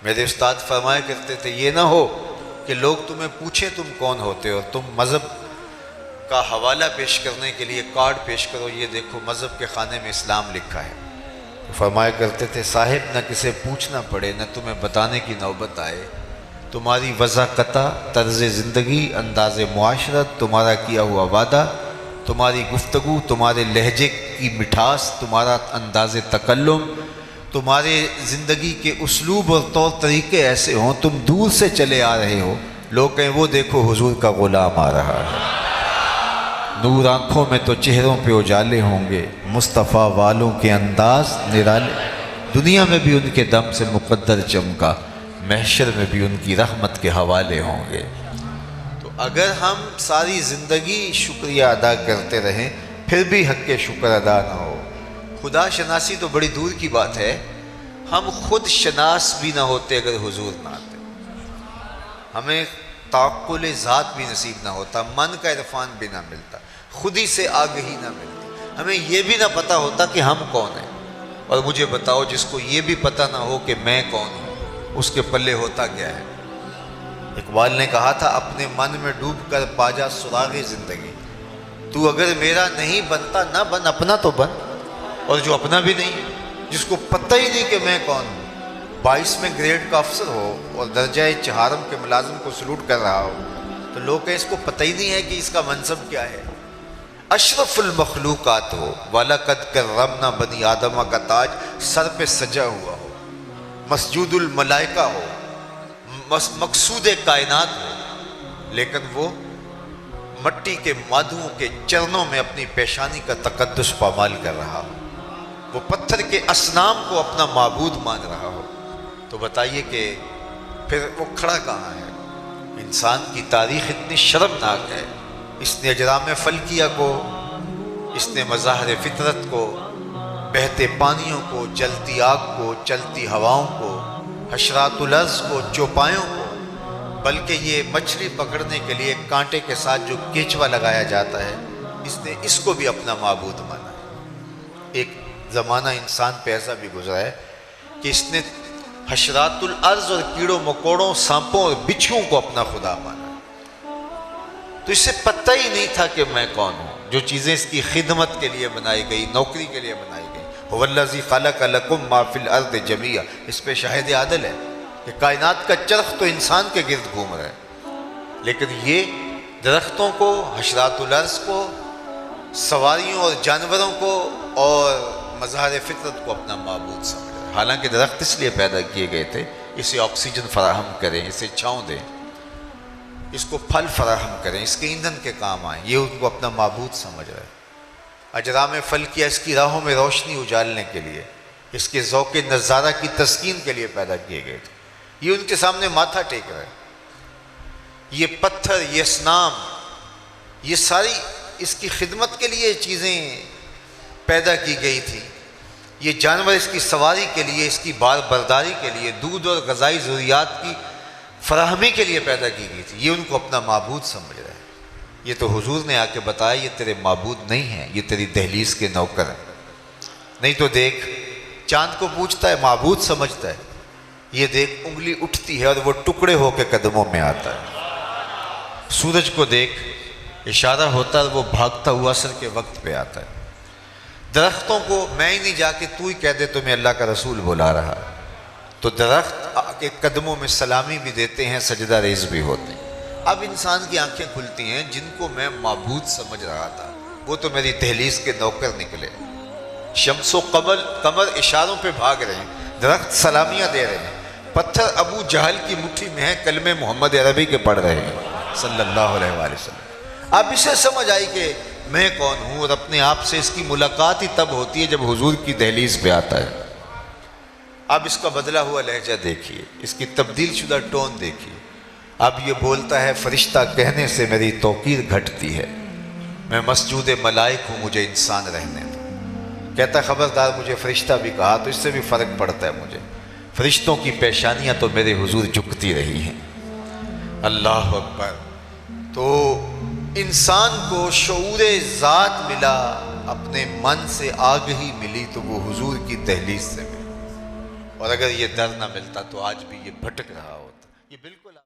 میرے استاد فرمایا کرتے تھے یہ نہ ہو کہ لوگ تمہیں پوچھیں تم کون ہوتے ہو، تم مذہب کا حوالہ پیش کرنے کے لیے کارڈ پیش کرو، یہ دیکھو مذہب کے خانے میں اسلام لکھا ہے۔ فرمایا کرتے تھے صاحب نہ کسے پوچھنا پڑے نہ تمہیں بتانے کی نوبت آئے، تمہاری وضاحت، طرز زندگی، انداز معاشرت، تمہارا کیا ہوا وعدہ، تمہاری گفتگو، تمہارے لہجے کی مٹھاس، تمہارا انداز تکلم، تمہارے زندگی کے اسلوب اور طور طریقے ایسے ہوں تم دور سے چلے آ رہے ہو، لوگ کہیں وہ دیکھو حضور کا غلام آ رہا ہے، نور آنکھوں میں تو چہروں پہ اجالے ہوں گے، مصطفیٰ والوں کے انداز نرالے، دنیا میں بھی ان کے دم سے مقدر چمکا، محشر میں بھی ان کی رحمت کے حوالے ہوں گے۔ تو اگر ہم ساری زندگی شکریہ ادا کرتے رہیں پھر بھی حق کے شکر ادا نہ ہو، خدا شناسی تو بڑی دور کی بات ہے، ہم خود شناس بھی نہ ہوتے اگر حضور نہ آتے، ہمیں تعقل ذات بھی نصیب نہ ہوتا، من کا عرفان بھی نہ ملتا، خود ہی سے آگہی نہ ملتی، ہمیں یہ بھی نہ پتہ ہوتا کہ ہم کون ہیں۔ اور مجھے بتاؤ جس کو یہ بھی پتہ نہ ہو کہ میں کون ہوں اس کے پلے ہوتا کیا ہے؟ اقبال نے کہا تھا اپنے من میں ڈوب کر پا جا سراغ زندگی، تو اگر میرا نہیں بنتا نہ بن، اپنا تو بن، اور جو اپنا بھی نہیں ہے، جس کو پتہ ہی نہیں کہ میں کون ہوں، 22 گریڈ کا افسر ہو اور درجہ چہارم کے ملازم کو سلوٹ کر رہا ہو تو لوگ کہیں اس کو پتہ ہی نہیں ہے کہ اس کا منصب کیا ہے۔ اشرف المخلوقات ہو، وَلَقَدْ كَرَّمْنَا بنی آدمہ کا تاج سر پہ سجا ہوا ہو، مسجود الملائکہ ہو، مقصود کائنات ہو، لیکن وہ مٹی کے مادھوؤں کے چرنوں میں اپنی پیشانی کا تقدس پامال کر رہا ہو، وہ پتھر کے اصنام کو اپنا معبود مان رہا ہو، تو بتائیے کہ پھر وہ کھڑا کہاں ہے؟ انسان کی تاریخ اتنی شرمناک ہے، اس نے اجرام فلکیہ کو، اس نے مظاہر فطرت کو، بہتے پانیوں کو، جلتی آگ کو، چلتی ہواؤں کو، حشرات الارض کو، چوپایوں کو، بلکہ یہ مچھلی پکڑنے کے لیے کانٹے کے ساتھ جو کیچوا لگایا جاتا ہے اس نے اس کو بھی اپنا معبود مانا ہے۔ ایک زمانہ انسان پہ ایسا بھی گزرا ہے کہ اس نے حشرات الارض اور کیڑوں مکوڑوں، سانپوں اور بچھوؤں کو اپنا خدا مانا، تو اسے پتہ ہی نہیں تھا کہ میں کون ہوں۔ جو چیزیں اس کی خدمت کے لیے بنائی گئی، نوکری کے لیے بنائی گئی، هو الذی خلق لکم ما فی الارض جمیعا، اس پہ شاہد عدل ہے کہ کائنات کا چرخ تو انسان کے گرد گھوم رہا ہے، لیکن یہ درختوں کو، حشرات الارض کو، سواریوں اور جانوروں کو اور مظاہر فطرت کو اپنا معبود سمجھ رہا ہے۔ حالانکہ درخت اس لیے پیدا کیے گئے تھے اسے آکسیجن فراہم کریں، اسے چھاؤں دیں، اس کو پھل فراہم کریں، اس کے ایندھن کے کام آئیں، یہ ان کو اپنا معبود سمجھ رہا ہے۔ اجرام فلکیہ اس کی راہوں میں روشنی اجالنے کے لیے، اس کے ذوق نظارہ کی تسکین کے لیے پیدا کیے گئے تھے، یہ ان کے سامنے ماتھا ٹیک رہے ہیں۔ یہ پتھر، یہ اصنام، یہ ساری اس کی خدمت کے لیے چیزیں پیدا کی گئی تھی، یہ جانور اس کی سواری کے لیے، اس کی بار برداری کے لیے، دودھ اور غذائی ضروریات کی فراہمی کے لیے پیدا کی گئی تھی، یہ ان کو اپنا معبود سمجھ رہے ہیں۔ یہ تو حضور نے آ کے بتایا یہ تیرے معبود نہیں ہیں، یہ تیری دہلیز کے نوکر ہیں۔ نہیں تو دیکھ چاند کو پوچھتا ہے، معبود سمجھتا ہے، یہ دیکھ انگلی اٹھتی ہے اور وہ ٹکڑے ہو کے قدموں میں آتا ہے، سورج کو دیکھ اشارہ ہوتا ہے وہ بھاگتا ہوا عصر کے وقت پہ آتا ہے، درختوں کو میں ہی نہیں جا کے تو ہی کہہ دے تمہیں اللہ کا رسول بلا رہا ہے، تو درخت کے قدموں میں سلامی بھی دیتے ہیں، سجدہ ریز بھی ہوتے ہیں۔ اب انسان کی آنکھیں کھلتی ہیں، جن کو میں معبود سمجھ رہا تھا وہ تو میری دہلیز کے نوکر نکلے، شمس و قمر اشاروں پہ بھاگ رہے ہیں، درخت سلامیاں دے رہے ہیں، پتھر ابو جہل کی مٹھی میں ہیں، کلمے محمد عربی کے پڑھ رہے ہیں صلی اللہ علیہ وآلہ وسلم۔ اب اسے سمجھ آئی کہ میں کون ہوں، اور اپنے آپ سے اس کی ملاقات ہی تب ہوتی ہے جب حضور کی دہلیز پہ آتا ہے۔ اب اس کا بدلا ہوا لہجہ دیکھیے، اس کی تبدیل شدہ ٹون دیکھیے، اب یہ بولتا ہے فرشتہ کہنے سے میری توقیر گھٹتی ہے، میں مسجود ملائک ہوں، مجھے انسان رہنے دو۔ کہتا ہے خبردار مجھے فرشتہ بھی کہا تو اس سے بھی فرق پڑتا ہے مجھے، فرشتوں کی پیشانیاں تو میرے حضور جھکتی رہی ہیں۔ اللہ اکبر۔ تو انسان کو شعور ذات ملا، اپنے من سے آگہی ملی تو وہ حضور کی دہلیز سے ملی۔ اور اگر یہ در نہ ملتا تو آج بھی یہ بھٹک رہا ہوتا. یہ بالکل